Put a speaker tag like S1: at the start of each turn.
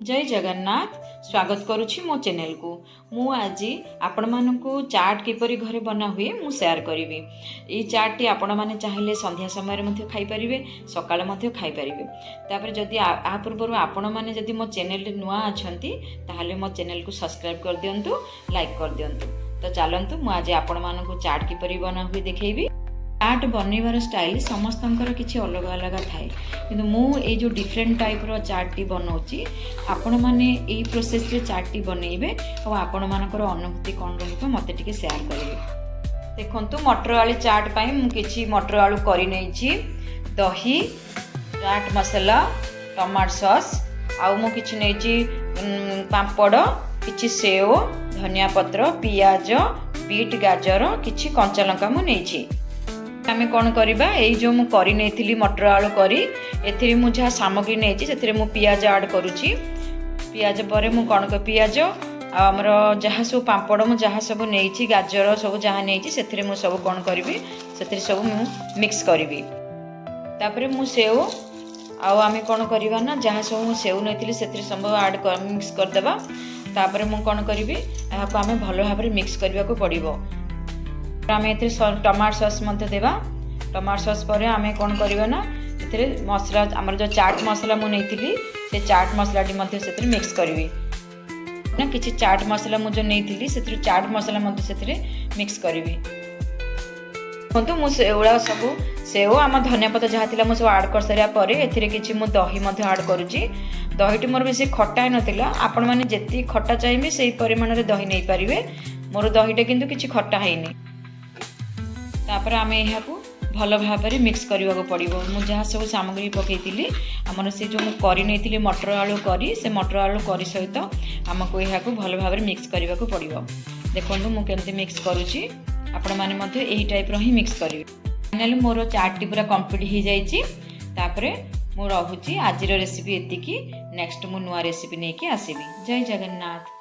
S1: जय जगन्नाथ स्वागत करुछि मो चैनल को मु आज आपण मानकु चाट किपरि घरे बना हुए मु शेयर करिवि। ई चाट टी आपण माने चाहिले संध्या समय मध्ये खाई परिबे, सकाळ मध्ये खाई परिबे। तापर जदि आ पूर्व आपण माने जदि मो चैनल रे नुआ अछंती ताहाले मो चैनल को सब्सक्राइब कर दियंतु, लाइक कर दियंतु। तो चलंतु मु आज आपण मानकु चाट किपरि बना हुए देखैबी। चाट बनइबार स्टाइल समस्तंकर किछि अलग अलग थाए, किंतु मु ए जो डिफरेंट टाइप रो चाट टी बनौची आपण माने ए प्रोसेस रे चाट टी बनइबे और आपण मानकर अनुभूति कोन रहइबो मते टिके शेयर करिवे। देखंतु मटर आलू चाट पई मु किछि मटर आलू करि नै छी, दही, चाट मसाला, टमाटो सॉस आउ मु किछि नै छी पापड़, किछि सेव, धनिया पत्र, पियाज, बीट, गाजर, किछि कंचा लंका मु नै छी। आमे कौन करिबा ए जो मु करि नेथिली मटर आलू करी एथिरे मु जहा सामग्री नेछि सेथिरे मु पियाज ऐड करूची। पियाज परे मु कौन कर पियाज हमर जहा सब पापड़ मु जहा सब नेछि गाजर सब जहा नेछि सेथिरे मु सब कौन करिवि सेथिरे सब मु मिक्स करिवि। तापरे मु सेव आउ आमे कौन करिबा ना जहा सब मु सेव नेथिली सेथिरे सब ऐड कर मिक्स कर देबा। तापरे मु कौन करिवि एहाको आमे भलो भाबरे मिक्स करबा को पड़िबो। आमे एते टमाटो सॉस मते देबा। टमाटो सॉस परे आमे कोन करबा ना एते मसला हमर जो चाट मसला मु नेथिली से चाट मसला टी मते सेते मिक्स करबी ना। किछि चाट मसला मु जो नेथिली सेते चाट मसला मते सेते मिक्स करबी। कोंतु मु सेउळा सब सेव आम धनिया पत्ता जहा थिला मु सब ऐड कर सरिया परे एथिरे किछि मु दही मते ऐड करूची। दहीटी मोर बेसी खट्टा नथिला, आपण माने जेति खट्टा चाहिबे सेही परिमाण रे दही नै परिबे। मोर दहीटा किंतु किछि खट्टा हैनी। तापर आमे यहाँ को भल भाव में मिक्स करने को पड़ो। मुझे जहाँ सब सामग्री पकईली आमर से जो करी नहीं मटर आलू करी से मटर आलू करी सहित आमको यहाँ को भल भाव में मिक्स करने को पड़ो। देखो मुझे मिक्स करुच्ची, आपण मैंने यही टाइप रो ही मिक्स करेंगे। फाइनाली मोर चाट टी पूरा कंप्लीट हो जाए। मु रोची आज रेसिपी एतिकी, नेक्स्ट मु नुआ रेसिपी नहीं आसबि। जय जगन्नाथ।